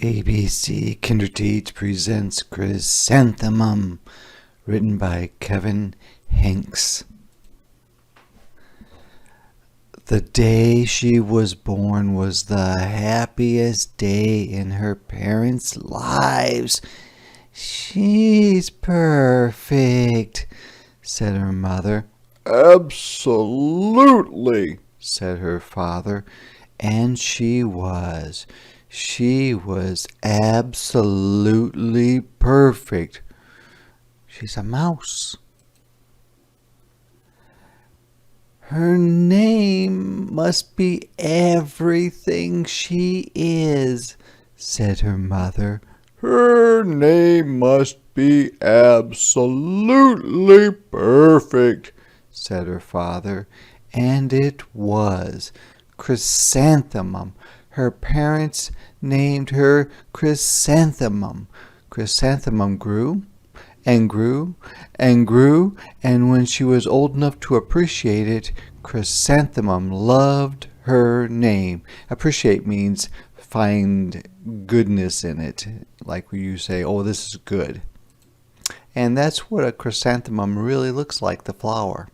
ABC Kinderteach presents Chrysannthemum, written by Kevin Henkes. The day she was born was the happiest day in her parents' lives. "She's perfect," said her mother. "Absolutely," said her father, and she was. She was absolutely perfect. She's a mouse. Her name must be everything she is, said her mother. Her name must be absolutely perfect, said her father, and it was. Chrysannthemum. Her parents named her Chrysannthemum. Chrysannthemum grew and grew and grew, and when she was old enough to appreciate it, Chrysannthemum loved her name. Appreciate means find goodness in it, like when you say, oh, this is good. And that's what a chrysanthemum really looks like, the flower.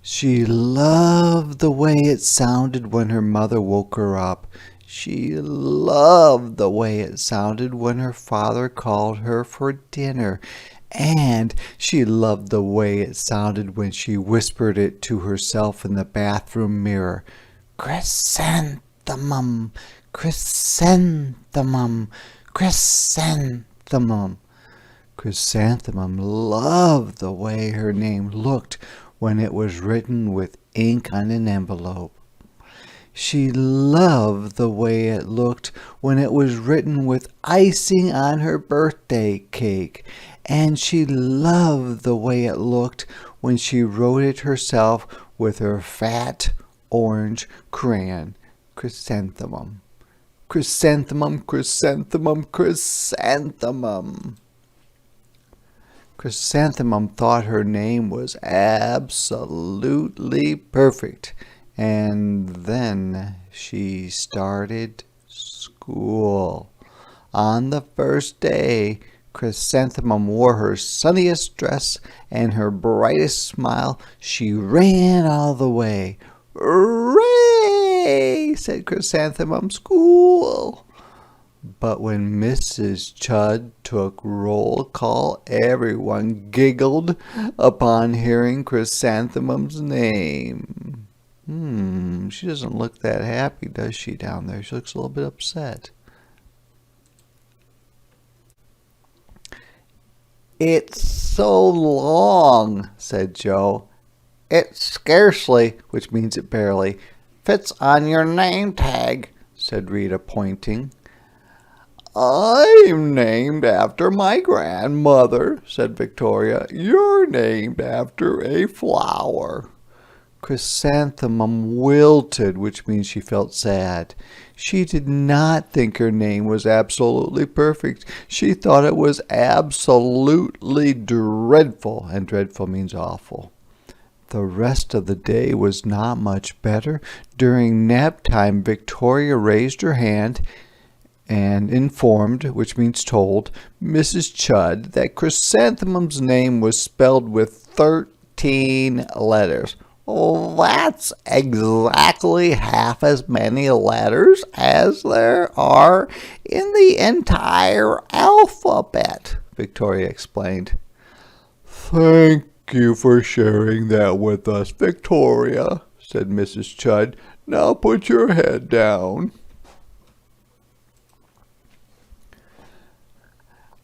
She loved the way it sounded when her mother woke her up. She loved the way it sounded when her father called her for dinner. And she loved the way it sounded when she whispered it to herself in the bathroom mirror. Chrysannthemum, chrysanthemum, chrysanthemum. Chrysannthemum loved the way her name looked when it was written with ink on an envelope. She loved the way it looked when it was written with icing on her birthday cake. And she loved the way it looked when she wrote it herself with her fat orange crayon. Chrysanthemum. Chrysanthemum, chrysanthemum, chrysanthemum. Chrysannthemum thought her name was absolutely perfect. And then she started school. On the first day, Chrysannthemum wore her sunniest dress and her brightest smile. She ran all the way. "Hooray!" said Chrysannthemum. "School!" But when Mrs. Chud took roll call, everyone giggled upon hearing Chrysanthemum's name. She doesn't look that happy, does she, down there? She looks a little bit upset. "It's so long," said Joe. "It scarcely," which means it barely, "fits on your name tag," said Rita, pointing. "I'm named after my grandmother," said Victoria. "You're named after a flower." Chrysanthemum wilted, which means she felt sad. She did not think her name was absolutely perfect. She thought it was absolutely dreadful, and dreadful means awful. The rest of the day was not much better. During nap time, Victoria raised her hand and informed, which means told, Mrs. Chud that Chrysanthemum's name was spelled with 13 letters. "Oh, that's exactly half as many letters as there are in the entire alphabet," Victoria explained. "Thank you for sharing that with us, Victoria," said Mrs. Chud. "Now put your head down."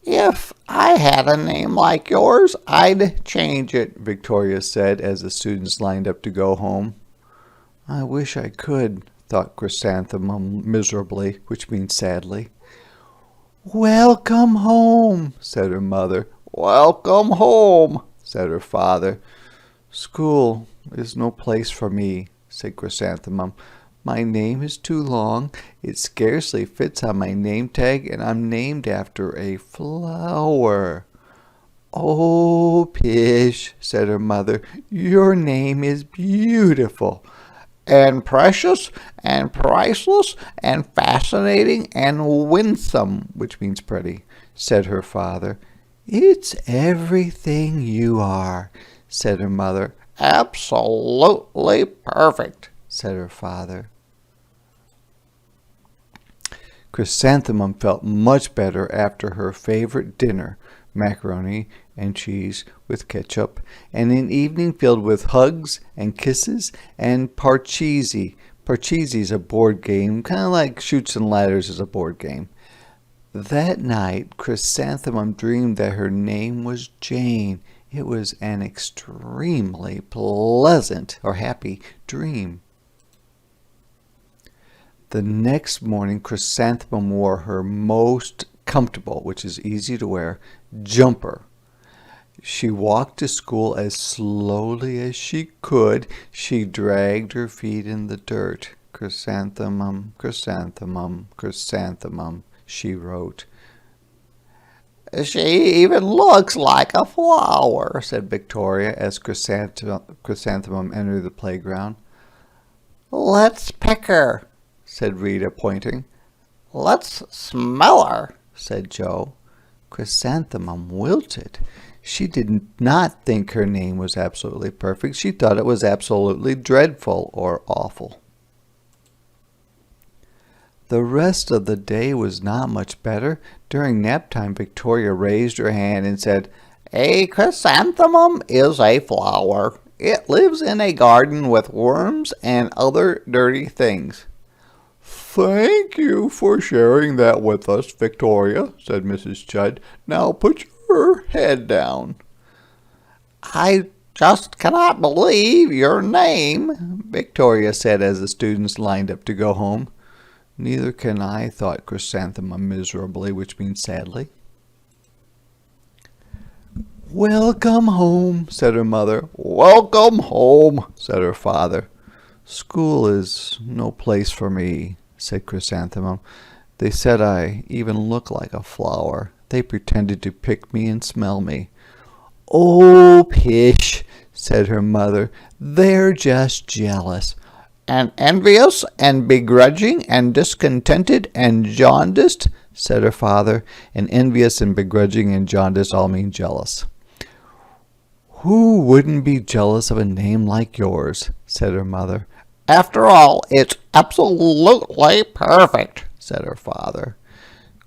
"If I had a name like yours, I'd change it," Victoria said as the students lined up to go home. "I wish I could," thought Chrysanthemum miserably, which means sadly. "Welcome home," said her mother. "Welcome home," said her father. "School is no place for me," said Chrysanthemum. "My name is too long. It scarcely fits on my name tag, and I'm named after a flower." "Oh, pish," said her mother. "Your name is beautiful." and precious and priceless and fascinating and winsome, which means pretty, said her father. It's everything you are, said her mother. Absolutely perfect, said her father. Chrysanthemum felt much better after her favorite dinner, macaroni and cheese with ketchup, and an evening filled with hugs and kisses and parcheesi. Parcheesi is a board game, kind of like Chutes and Ladders is a board game. That night, Chrysanthemum dreamed that her name was Jane. It was an extremely pleasant or happy dream. The next morning, Chrysanthemum wore her most comfortable, which is easy to wear, jumper. She walked to school as slowly as she could. She dragged her feet in the dirt. Chrysanthemum, chrysanthemum, chrysanthemum, she wrote. She even looks like a flower, said Victoria as Chrysanthemum entered the playground. Let's pick her, said Rita, pointing. Let's smell her, said Joe. Chrysanthemum wilted. She did not think her name was absolutely perfect. She thought it was absolutely dreadful or awful. The rest of the day was not much better. During nap time, Victoria raised her hand and said, A chrysanthemum is a flower. It lives in a garden with worms and other dirty things. Thank you for sharing that with us, Victoria, said Mrs. Judd. Now put your head down. I just cannot believe your name, Victoria said as the students lined up to go home. Neither can I, thought Chrysanthemum miserably, which means sadly. Welcome home, said her mother. Welcome home, said her father. School is no place for me, said Chrysanthemum. They said I even look like a flower. They pretended to pick me and smell me. Oh, pish, said her mother. They're just jealous. And envious and begrudging and discontented and jaundiced, said her father. And envious and begrudging and jaundiced all mean jealous. Who wouldn't be jealous of a name like yours, said her mother. After all, it's absolutely perfect, said her father.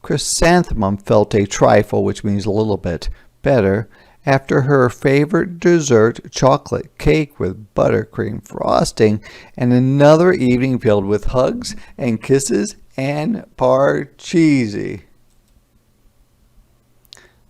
Chrysanthemum felt a trifle, which means a little bit, better after her favorite dessert, chocolate cake with buttercream frosting, and another evening filled with hugs and kisses and parcheesi.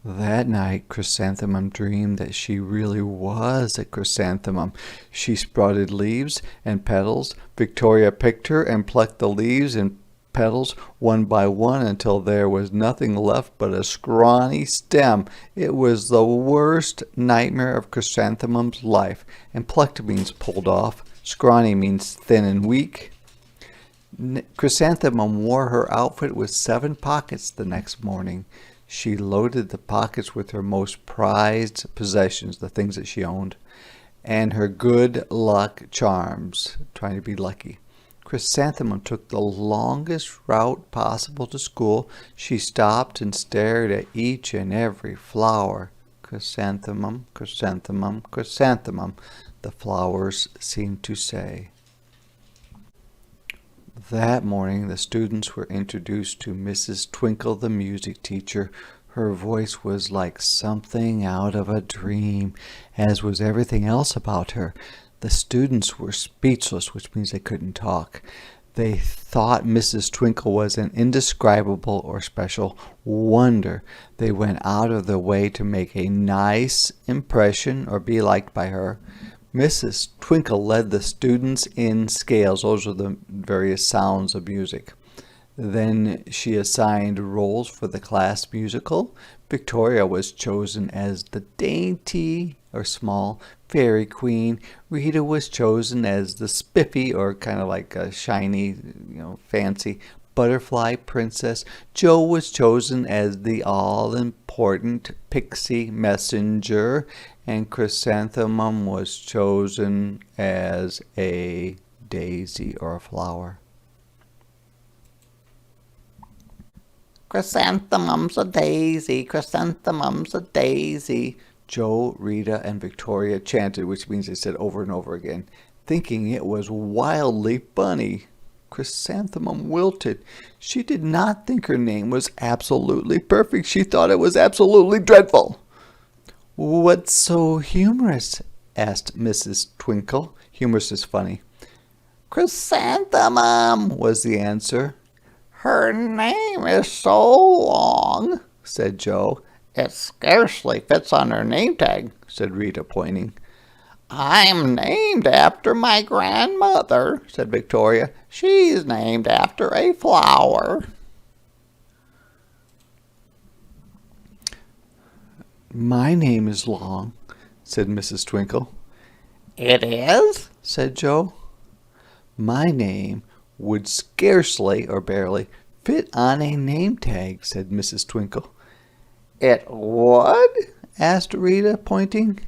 That night, Chrysanthemum dreamed that she really was a chrysanthemum. She sprouted leaves and petals. Victoria picked her and plucked the leaves and petals one by one until there was nothing left but a scrawny stem. It was the worst nightmare of Chrysanthemum's life. And plucked means pulled off. Scrawny means thin and weak. Chrysanthemum wore her outfit with 7 pockets the next morning. She loaded the pockets with her most prized possessions, the things that she owned, and her good luck charms, trying to be lucky. Chrysanthemum took the longest route possible to school. She stopped and stared at each and every flower. Chrysanthemum, chrysanthemum, chrysanthemum, the flowers seemed to say. That morning, the students were introduced to Mrs. Twinkle, the music teacher. Her voice was like something out of a dream, as was everything else about her. The students were speechless, which means they couldn't talk. They thought Mrs. Twinkle was an indescribable or special wonder. They went out of their way to make a nice impression or be liked by her. Mrs. Twinkle led the students in scales. Those are the various sounds of music. Then she assigned roles for the class musical. Victoria was chosen as the dainty or small fairy queen. Rita was chosen as the spiffy or kind of like a shiny, fancy butterfly princess. Joe was chosen as the all-important pixie messenger. And Chrysanthemum was chosen as a daisy or a flower. Chrysanthemum's a daisy, chrysanthemum's a daisy. Joe, Rita, and Victoria chanted, which means they said over and over again, thinking it was wildly funny. Chrysanthemum wilted. She did not think her name was absolutely perfect. She thought it was absolutely dreadful. What's so humorous? Asked Mrs. Twinkle. Humorous is funny. Chrysanthemum, was the answer. Her name is so long, said Joe. It scarcely fits on her name tag, said Rita, pointing. I'm named after my grandmother, said Victoria. She's named after a flower. My name is long, said Mrs. Twinkle. It is? Said Joe. My name would scarcely or barely fit on a name tag, said Mrs. Twinkle. It would? Asked Rita, pointing.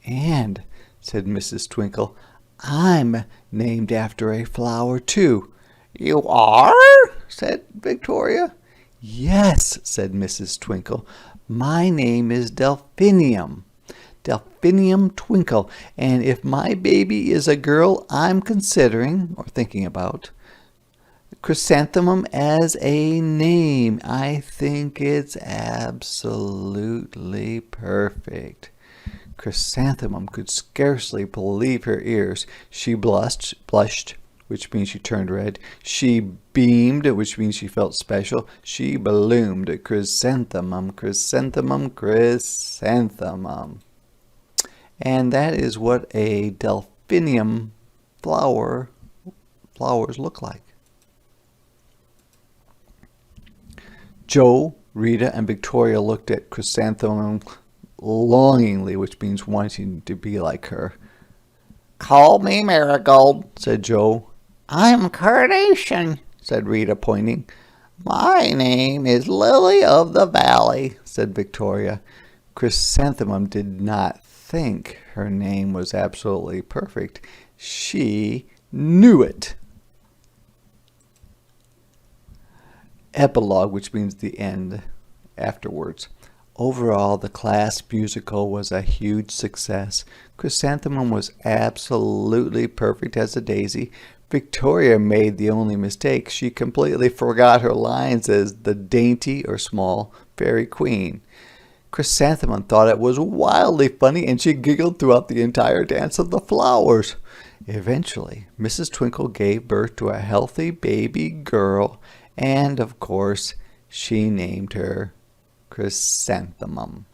And, said Mrs. Twinkle, I'm named after a flower, too. You are? Said Victoria. Yes, said Mrs. Twinkle. My name is Delphinium. Delphinium Twinkle. And if my baby is a girl, I'm considering, or thinking about, Chrysanthemum as a name. I think it's absolutely perfect. Chrysanthemum could scarcely believe her ears. She blushed, which means she turned red. She beamed, which means she felt special. She bloomed. Chrysanthemum, chrysanthemum, chrysanthemum. And that is what a delphinium flowers look like. Joe, Rita, and Victoria looked at Chrysanthemum longingly, which means wanting to be like her. Call me Marigold, said Joe. I'm Carnation, said Rita, pointing. My name is Lily of the Valley, said Victoria. Chrysanthemum did not think her name was absolutely perfect. She knew it. Epilogue, which means the end, afterwards. Overall, the class musical was a huge success. Chrysanthemum was absolutely perfect as a daisy. Victoria made the only mistake. She completely forgot her lines as the dainty or small fairy queen. Chrysanthemum thought it was wildly funny, and she giggled throughout the entire dance of the flowers. Eventually, Mrs. Twinkle gave birth to a healthy baby girl, and, of course, she named her Chrysanthemum.